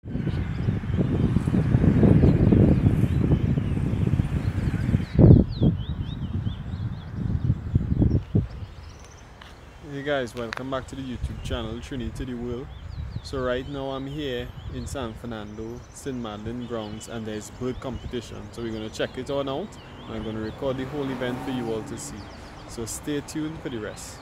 Hey guys, welcome back to the YouTube channel Trinity to the World. So right now I'm here in San Fernando, St. Madeleine grounds, and there's bird competition. So we're going to check it all out, and I'm going to record the whole event for you all to see. So stay tuned for the rest.